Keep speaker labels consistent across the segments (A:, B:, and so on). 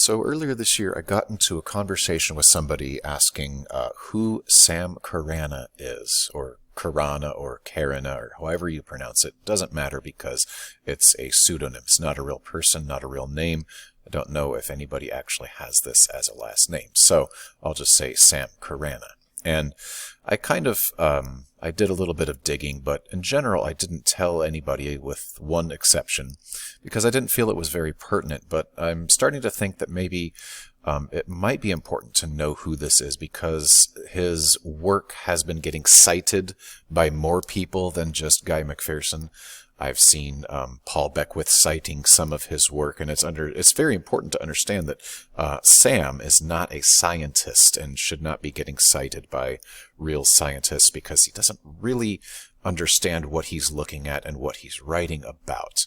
A: So earlier this year, I got into a conversation with somebody asking who Sam Karana is, or Karana, or Karana, or however you pronounce it. Doesn't matter because it's a pseudonym. It's not a real person, not a real name. I don't know if anybody actually has this as a last name. So I'll just say Sam Karana. And I kind of, I did a little bit of digging, but in general, I didn't tell anybody with one exception because I didn't feel it was very pertinent. But I'm starting to think that maybe it might be important to know who this is because his work has been getting cited by more people than just Guy McPherson. I've seen Paul Beckwith citing some of his work, and it's very important to understand that Sam is not a scientist and should not be getting cited by real scientists because he doesn't really understand what he's looking at and what he's writing about.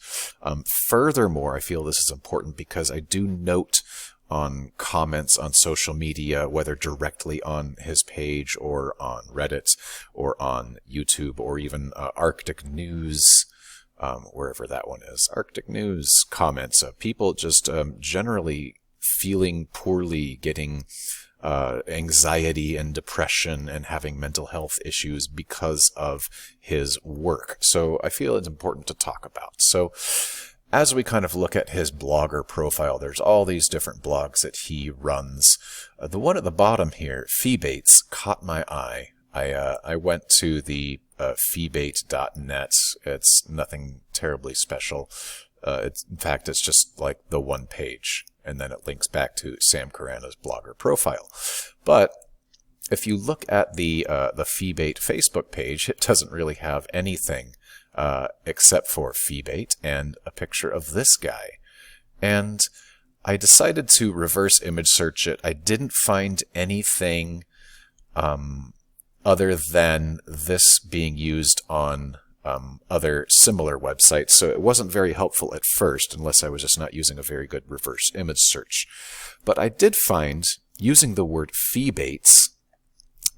A: Furthermore, I feel this is important because I do note on comments on social media, whether directly on his page or on Reddit or on YouTube or even Arctic News, wherever that one is, Arctic News comments of people just generally feeling poorly, getting anxiety and depression and having mental health issues because of his work. So I feel it's important to talk about. So as we kind of look at his blogger profile, there's all these different blogs that he runs. The one at the bottom here, Feebates, caught my eye. I went to the feebate.net. It's nothing terribly special. In fact, it's just like the one page, and then it links back to Sam Karana's blogger profile. But if you look at the Feebate Facebook page, it doesn't really have anything except for Feebate and a picture of this guy. And I decided to reverse image search it. I didn't find anything other than this being used on other similar websites. So it wasn't very helpful at first, unless I was just not using a very good reverse image search. But I did find, using the word Feebates,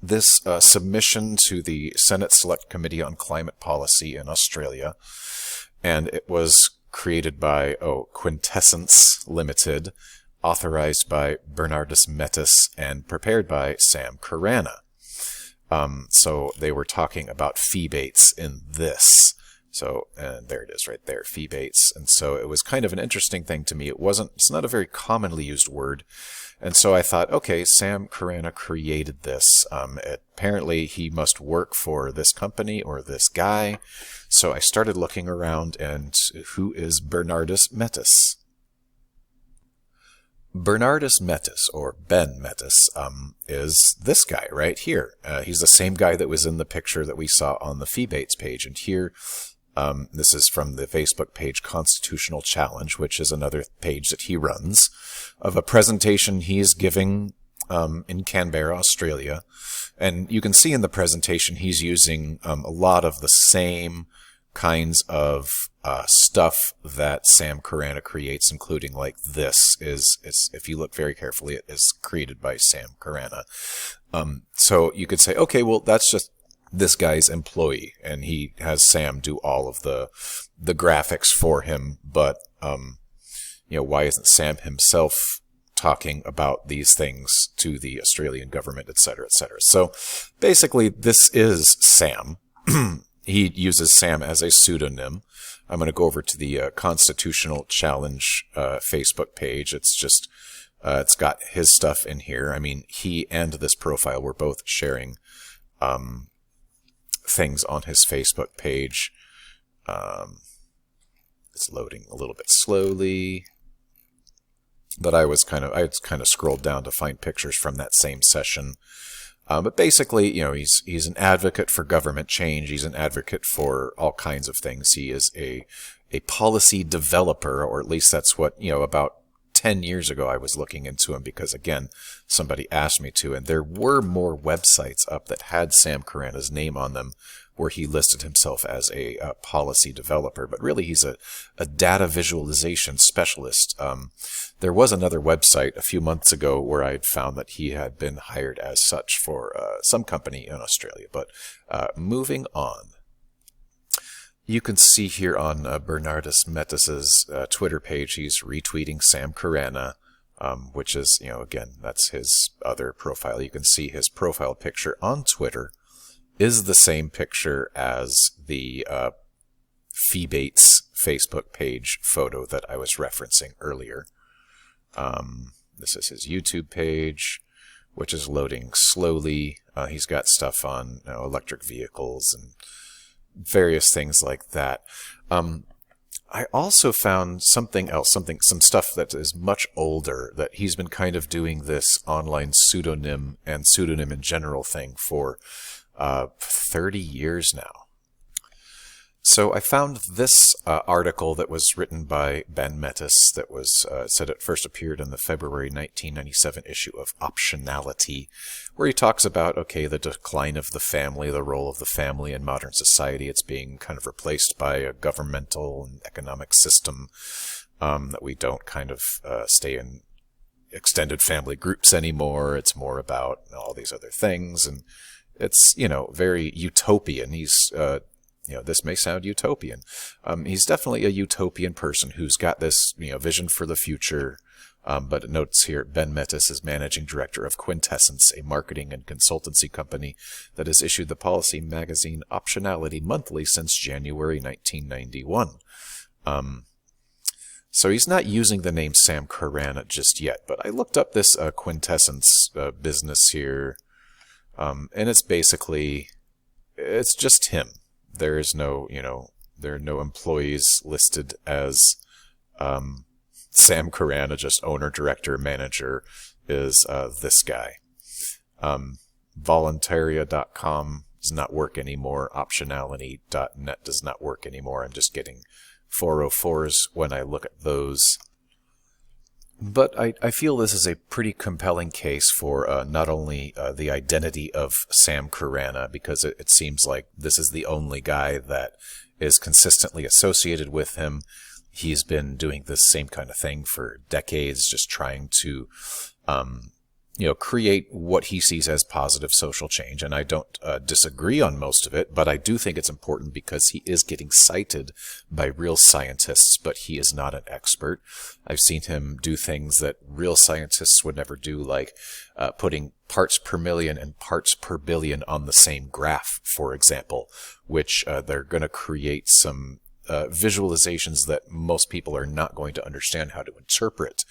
A: this submission to the Senate Select Committee on Climate Policy in Australia, and it was created by Quintessence Limited, authorized by Bernardus and prepared by Sam Karana. So they were talking about Feebates in this. So, and there it is right there, Feebates. And so it was kind of an interesting thing to me. It's not a very commonly used word. And so I thought, okay, Sam Karana created this. Apparently he must work for this company or this guy. So I started looking around, and who is Bernardus Metis? Bernardus Metis, or Ben Metis, is this guy right here. He's the same guy that was in the picture that we saw on the Feebates page. And here, this is from the Facebook page Constitutional Challenge, which is another page that he runs, of a presentation he is giving in Canberra, Australia. And you can see in the presentation he's using a lot of the same kinds of stuff that Sam Karana creates, including like this is if you look very carefully, it is created by Sam Karana. So you could say, okay, well, that's just this guy's employee, and he has Sam do all of the graphics for him. But why isn't Sam himself talking about these things to the Australian government, et cetera, et cetera? So basically, this is Sam. He uses Sam as a pseudonym. I'm going to go over to the Constitutional Challenge Facebook page. It's just, it's got his stuff in here. I mean, he and this profile were both sharing things on his Facebook page. It's loading a little bit slowly, but I kind of scrolled down to find pictures from that same session. But basically, he's an advocate for government change. He's an advocate for all kinds of things. He is a policy developer, or at least that's what, about 10 years ago I was looking into him because, again, somebody asked me to. And there were more websites up that had Sam Karana's name on them where he listed himself as a policy developer. But really, he's a data visualization specialist. There was another website a few months ago where I had found that he had been hired as such for some company in Australia. But moving on. You can see here on Bernardus Metis's Twitter page, he's retweeting Sam Karana. which is, again, that's his other profile. You can see his profile picture on Twitter is the same picture as the Feebates Facebook page photo that I was referencing earlier. This is his YouTube page, which is loading slowly. He's got stuff on electric vehicles and various things like that. I also found something else, some stuff that is much older, that he's been kind of doing this online pseudonym and pseudonym in general thing for 30 years now. So I found this article that was written by Bernardus that was said it first appeared in the February 1997 issue of Optionality, where he talks about, the decline of the family, the role of the family in modern society. It's being kind of replaced by a governmental and economic system, that we don't kind of stay in extended family groups anymore. It's more about all these other things, and it's, very utopian. He's this may sound utopian. He's definitely a utopian person who's got this, vision for the future. But it notes here, Bernardus is managing director of Quintessence, a marketing and consultancy company that has issued the policy magazine Optionality monthly since January 1991. So he's not using the name Sam Karana just yet, but I looked up this Quintessence business here, and it's basically, it's just him. There is no, there are no employees listed as Sam Karana, just owner, director, manager is this guy. Voluntaria.com does not work anymore. Optionality.net does not work anymore. I'm just getting 404s when I look at those. But I feel this is a pretty compelling case for not only the identity of Sam Karana, because it seems like this is the only guy that is consistently associated with him. He's been doing this same kind of thing for decades, just trying to create what he sees as positive social change. And I don't disagree on most of it, but I do think it's important because he is getting cited by real scientists, but he is not an expert. I've seen him do things that real scientists would never do, like putting parts per million and parts per billion on the same graph, for example, which they're going to create some visualizations that most people are not going to understand how to interpret.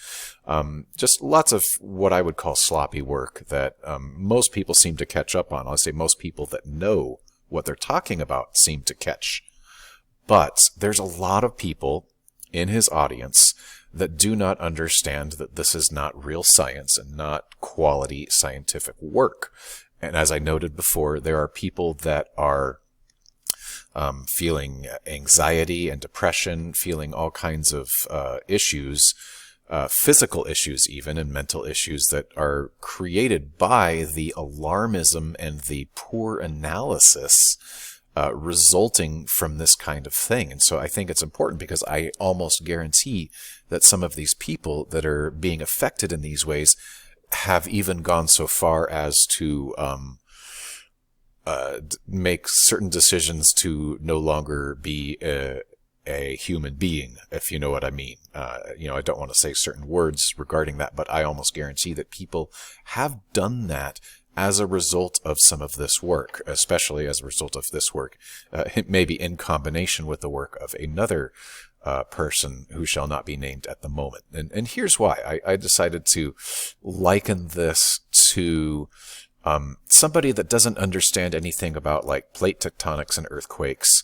A: Just lots of what I would call sloppy work that most people seem to catch up on. I'll say most people that know what they're talking about seem to catch. But there's a lot of people in his audience that do not understand that this is not real science and not quality scientific work. And as I noted before, there are people that are feeling anxiety and depression, feeling all kinds of issues, physical issues even, and mental issues that are created by the alarmism and the poor analysis resulting from this kind of thing. And so I think it's important because I almost guarantee that some of these people that are being affected in these ways have even gone so far as to make certain decisions to no longer be a human being, if you know what I mean. I don't want to say certain words regarding that, but I almost guarantee that people have done that as a result of some of this work, especially as a result of this work, maybe in combination with the work of another person who shall not be named at the moment. And here's why. I decided to liken this to somebody that doesn't understand anything about like plate tectonics and earthquakes,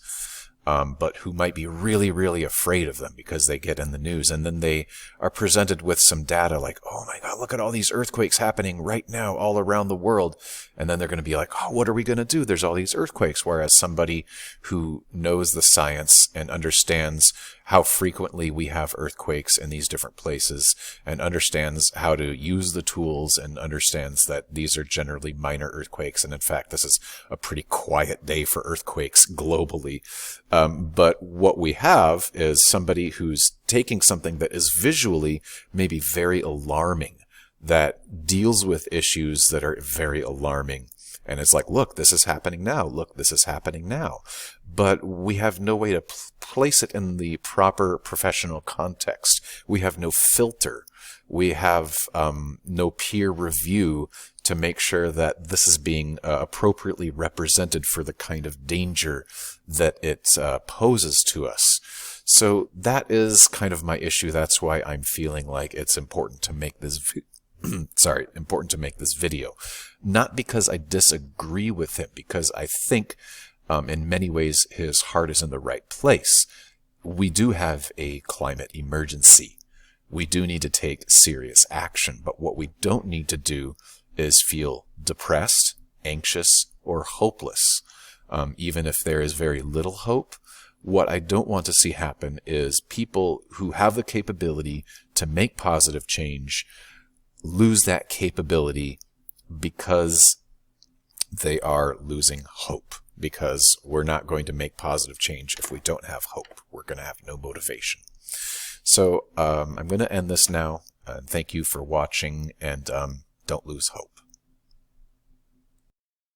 A: but who might be really, really afraid of them because they get in the news, and then they are presented with some data like, oh my God, look at all these earthquakes happening right now all around the world. And then they're going to be like, oh, what are we going to do? There's all these earthquakes. Whereas somebody who knows the science and understands how frequently we have earthquakes in these different places and understands how to use the tools and understands that these are generally minor earthquakes. And in fact, this is a pretty quiet day for earthquakes globally. But what we have is somebody who's taking something that is visually maybe very alarming, that deals with issues that are very alarming. And it's like, look, this is happening now. Look, this is happening now. But we have no way to place it in the proper professional context. We have no filter We have no peer review to make sure that this is being appropriately represented for the kind of danger that it poses to us. So that is kind of my issue. That's why I'm feeling like it's important to make this important to make this video. Not because I disagree with him, because I think in many ways his heart is in the right place. We do have a climate emergency. We do need to take serious action, but what we don't need to do is feel depressed, anxious, or hopeless. Even if there is very little hope, what I don't want to see happen is people who have the capability to make positive change lose that capability because they are losing hope. Because we're not going to make positive change if we don't have hope. We're going to have no motivation. So I'm going to end this now. Thank you for watching, and don't lose hope.